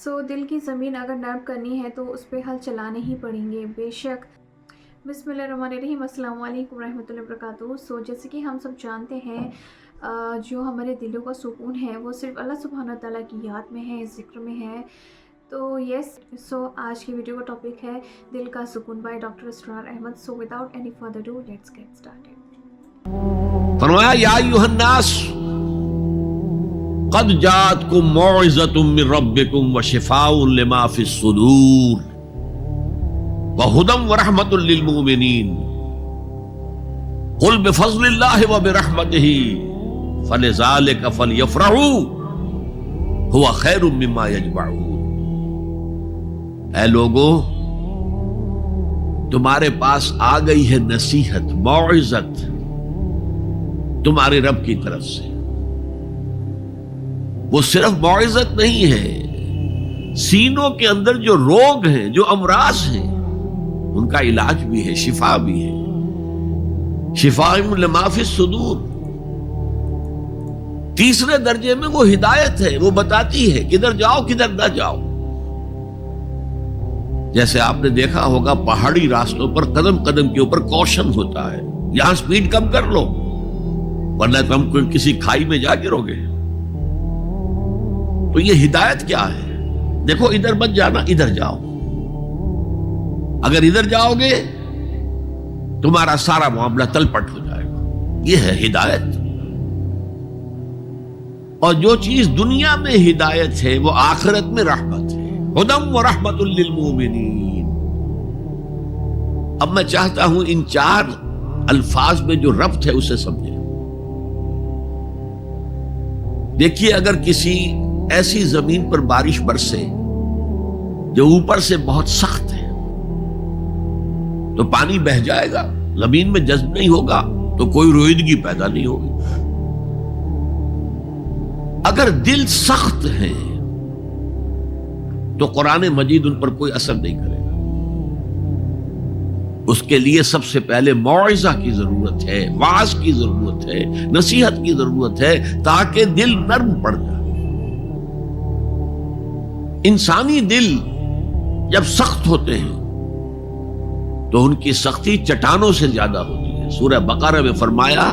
दिल की ज़मीन अगर नर्म करनी है तो उस पे हल चलाने ही पड़ेंगे बेशक। बिस्मिल्लाहिर्रहमानिर्रहीम, अस्सलाम वालेकुम रहमतुल्लाहि वबरकातुहू। जैसे कि हम सब जानते हैं, जो हमारे दिलों का सुकून है वो सिर्फ अल्लाह सुब्हानहू व तआला की याद में है, ज़िक्र में है। तो आज की वीडियो का टॉपिक है दिल का सुकून by doctor Israr Ahmad. So without any further do let's get started. फरमाया या अय्युहन्नास क़द जाअतकुम मौइज़तुम मिन रब्बिकुम व शिफ़ाउन लिमा फ़िस सुदूर व हुदम व रहमतुल लिल मुमिनीन क़ुल बिफ़ज़्लिल्लाहि व बिरहमतिही फ़लिज़ालिका फ़लयफ़रहू हुवा खैरुम मिम्मा यजमऊन। ऐ लोगों, तुम्हारे पास आ गई है नसीहत, मौइज़त तुम्हारे रब की तरफ से। वो सिर्फ मौइज़त नहीं है, सीनों के अंदर जो रोग हैं, जो अमराज हैं, उनका इलाज भी है, शिफा भी है। शिफाउन लिमा फ़िस सुदूर। तीसरे दर्जे में वो हिदायत है, वो बताती है किधर जाओ किधर ना जाओ। जैसे आपने देखा होगा पहाड़ी रास्तों पर कदम कदम के ऊपर कॉशन होता है, यहां स्पीड कम कर लो वरना तुम किसी खाई में जा गिरोगे। तो ये हिदायत क्या है? देखो इधर मत जाना, इधर जाओ। अगर इधर जाओगे तुम्हारा सारा मामला तलपट हो जाएगा। ये है हिदायत। और जो चीज दुनिया में हिदायत है वो आखिरत में रहमत है। हुदम व रहमतुल लिल मुमिनीन। अब मैं चाहता हूं इन चार अल्फाज में जो रब्त है उसे समझें। देखिए, अगर किसी ऐसी जमीन पर बारिश बरसे जो ऊपर से बहुत सख्त है तो पानी बह जाएगा, जमीन में जज्ब नहीं होगा तो कोई रोईदगी पैदा नहीं होगी। अगर दिल सख्त है तो कुरान मजीद उन पर कोई असर नहीं करेगा। उसके लिए सबसे पहले मौइज़ा की जरूरत है, वाज की जरूरत है, नसीहत की जरूरत है, ताकि दिल नर्म पड़ जाए। इंसानी दिल जब सख्त होते हैं तो उनकी सख्ती चट्टानों से ज्यादा होती है। सूरह बकरा में फरमाया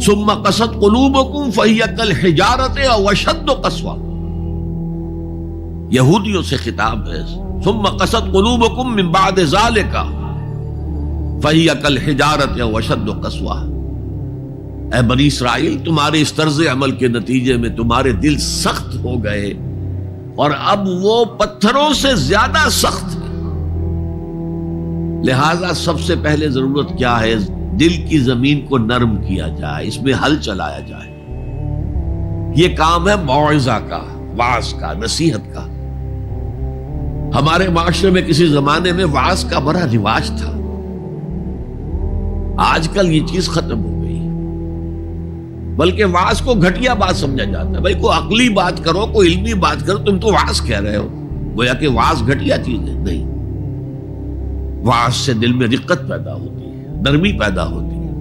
सुम्मा कसत कुलूबकुम फहिया कल हिजारत अव अशद्दु कस्वा। यहूदियों से खिताब है, सुम्मा कसत कुलूबकुम मिन बाद ज़ालिका फहिया कल हिजारत अव अशद्दु कस्वा। ऐ बनी इस्राइल, तुम्हारे इस तर्ज अमल के नतीजे में तुम्हारे दिल सख्त हो गए और अब वो पत्थरों से ज्यादा सख्त है। लिहाजा सबसे पहले जरूरत क्या है? दिल की जमीन को नरम किया जाए, इसमें हल चलाया जाए। ये काम है मौइज़ा का, वाज का, नसीहत का। हमारे माशरे में किसी जमाने में वाज का बड़ा रिवाज था। आजकल ये चीज खत्म हो गई, बल्कि वाज को घटिया बात समझा जाता है। भाई कोई अकली बात करो, कोई इल्मी बात करो, तुम तो वाज कह रहे हो, गोया कि वाज घटिया चीज है। नहीं, वाज से दिल में दिक्कत पैदा होती है, नरमी पैदा होती है।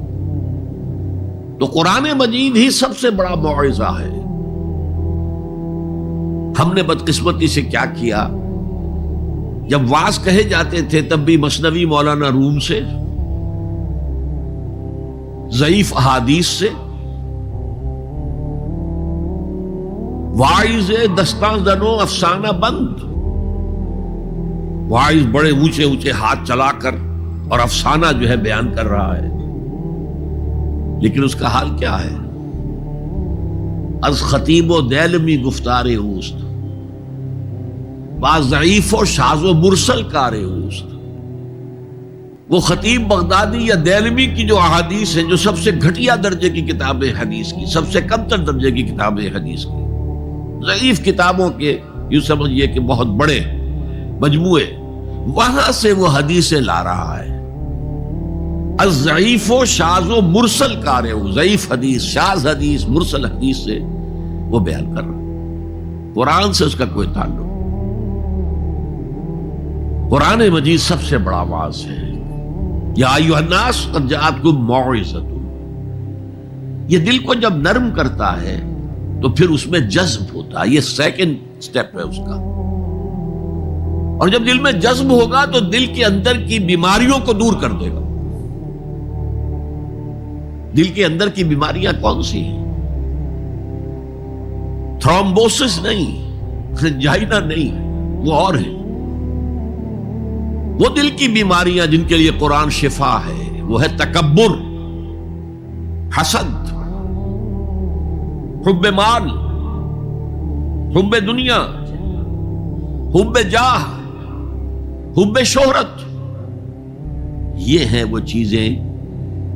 तो कुरान मजीद ही सबसे बड़ा मौइज़ा है। हमने बदकिस्मती से क्या किया, जब वाज कहे जाते थे तब भी मसनवी मौलाना रूम से, ज़ईफ अहादीस से, वाइज दस्तान दनो अफसाना बंद। वाइज बड़े ऊंचे ऊंचे हाथ चलाकर और अफसाना जो है बयान कर रहा है, लेकिन उसका हाल क्या है? अज खतीबो दैलमी गुफ्तारे उस्त बाज़ईफो शाज़ो मुरसल कारे उस्त। वो खतीब बगदादी या दैलमी की जो अहादीस है, जो सबसे घटिया दर्जे की किताबें हदीस की, सबसे कमतर दर्जे की किताबें हदीस की, ज़ईफ किताबों के यूं समझिए कि बहुत बड़े मजमुए, वहां से वो हदीसें ला रहा है। अज़ईफो शाज़ो मुरसल कारे, ज़ईफ हदीस, शाज़ हदीस, मुरसल हदीस से वो बयान कर रहा है। कुरान से उसका कोई ताल्लुक। कुरान मजीद सबसे बड़ा वाज है। या अय्युहन्नास क़द जाअतकुम मौइज़तुन। ये दिल को जब नर्म करता है तो फिर उसमें जज्ब होता है। ये सेकंड स्टेप है उसका। اور جب دل میں جذب ہوگا تو دل کے اندر کی بیماریوں کو دور کر دے گا. دل کے اندر کی بیماریاں کون سی ہیں؟ تھرومبوسس نہیں، جائنا نہیں، وہ اور ہے. وہ دل کی بیماریاں جن کے لیے قرآن شفا ہے، وہ ہے تکبر، حسد، حب مال، حب دنیا، حب جاہ، حب شہرت. یہ ہیں وہ چیزیں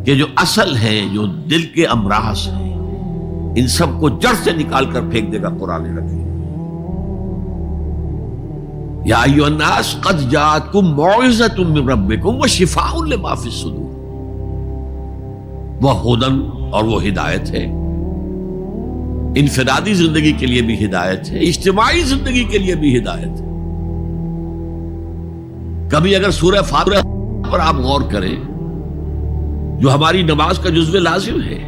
کہ جو اصل ہیں، جو دل کے امراض ہیں. ان سب کو جڑ سے نکال کر پھینک دے گا قرآن حکیم. یا ایھا الناس قد جاءتکم موعظۃ من ربکم وشفاء لما فی الصدور. وہ ہدن، اور وہ ہدایت ہے. انفرادی زندگی کے لیے بھی ہدایت ہے، اجتماعی زندگی کے لیے بھی ہدایت ہے. کبھی اگر سورہ فاتحہ پر آپ غور کریں، جو ہماری نماز کا جزو لازم ہے،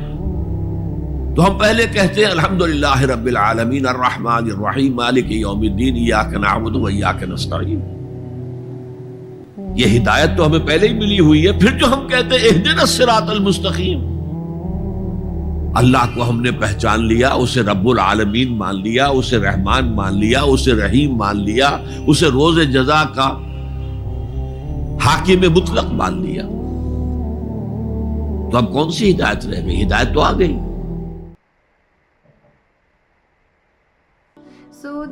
تو ہم پہلے کہتے ہیں الحمدللہ رب العالمین الرحمن الرحیم مالک یوم الدین ایاک نعبد و ایاک نستعین. یہ ہدایت تو ہمیں پہلے ہی ملی ہوئی ہے. پھر جو ہم کہتے ہیں اہدنا الصراط المستقیم، اللہ کو ہم نے پہچان لیا، اسے رب العالمین مان لیا، اسے رحمان مان لیا، اسے رحیم مان لیا، اسے روز جزا کا حاکم مطلق مان لیا. تو اب کون سی ہدایت رہ گئی؟ ہدایت تو آ گئی.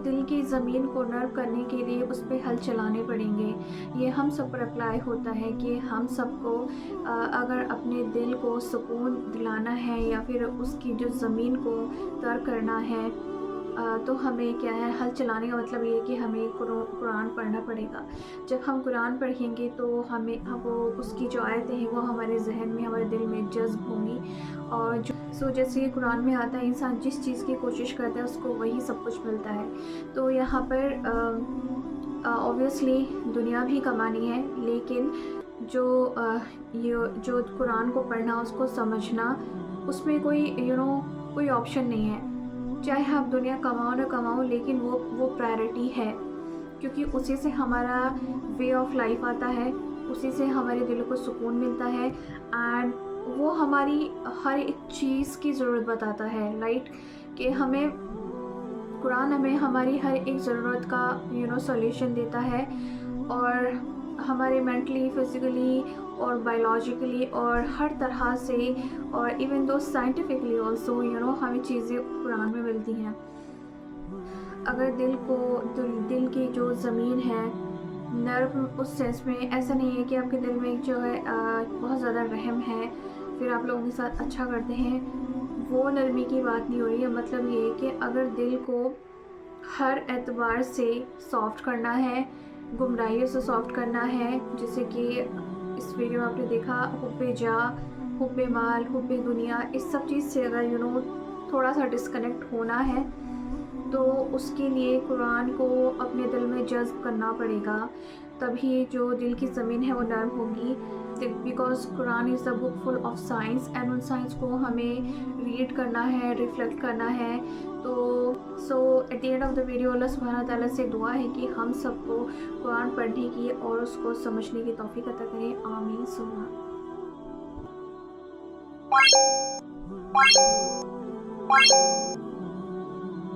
دل کی زمین کو نرم کرنے کے لیے اس پہ ہل چلانے پڑیں گے. یہ ہم سب پر اپلائی ہوتا ہے کہ ہم سب کو اگر اپنے دل کو سکون دلانا ہے یا پھر اس کی جو زمین کو تر کرنا ہے، تو ہمیں کیا ہے، ہل چلانے کا مطلب یہ ہے کہ ہمیں قرآن پڑھنا پڑے گا. جب ہم قرآن پڑھیں گے تو ہمیں وہ اس کی جو آیتیں ہیں وہ ہمارے ذہن میں، ہمارے دل میں جذب ہوں گی. اور جیسے قرآن میں آتا ہے انسان جس چیز کی کوشش کرتا ہے اس کو وہی سب کچھ ملتا ہے. تو یہاں پر اوبویسلی دنیا بھی کمانی ہے، لیکن جو قرآن کو پڑھنا، اس کو سمجھنا، اس میں کوئی آپشن نہیں ہے. چاہے آپ دنیا کماؤ نہ کماؤ، لیکن وہ پرائرٹی ہے، کیونکہ اسی سے ہمارا وے آف لائف آتا ہے، اسی سے ہمارے دل کو سکون ملتا ہے. اینڈ وہ ہماری ہر ایک چیز کی ضرورت بتاتا ہے، رائٹ، کہ قرآن ہمیں ہماری ہر ایک ضرورت کا سولیوشن دیتا ہے. اور ہمارے مینٹلی، فزیکلی اور بایولوجیکلی اور ہر طرح سے، اور ایون دو سائنٹیفکلی آلسو ہمیں چیزیں قرآن میں ملتی ہیں. اگر دل کی جو زمین ہے نرم، اس سینس میں ایسا نہیں ہے کہ آپ کے دل میں جو ہے بہت زیادہ رحم ہے پھر آپ لوگوں کے ساتھ اچھا کرتے ہیں، وہ نرمی کی بات نہیں ہو رہی ہے. مطلب یہ ہے کہ اگر دل کو ہر اعتبار سے سافٹ کرنا ہے، گمراہیوں سے سافٹ کرنا ہے، جیسے کہ اس ویڈیو میں آپ نے دیکھا، حب جاہ، حب مال، حب دنیا، اس سب چیز سے اگر تھوڑا سا ڈسکنیکٹ ہونا ہے تو اس کے لیے قرآن کو اپنے دل میں جذب کرنا پڑے گا. تبھی جو دل کی زمین ہے وہ نرم ہوگی. Because Quran is the book full of science, and in science کو ہمیں ریڈ کرنا ہے، ریفلیکٹ کرنا ہے. تو at the end of the video اللہ سبحانہ تعالیٰ سے دعا ہے کہ ہم سب کو قرآن پڑھنے کی اور اس کو سمجھنے کی توفیق عطا کریں. آمین ثم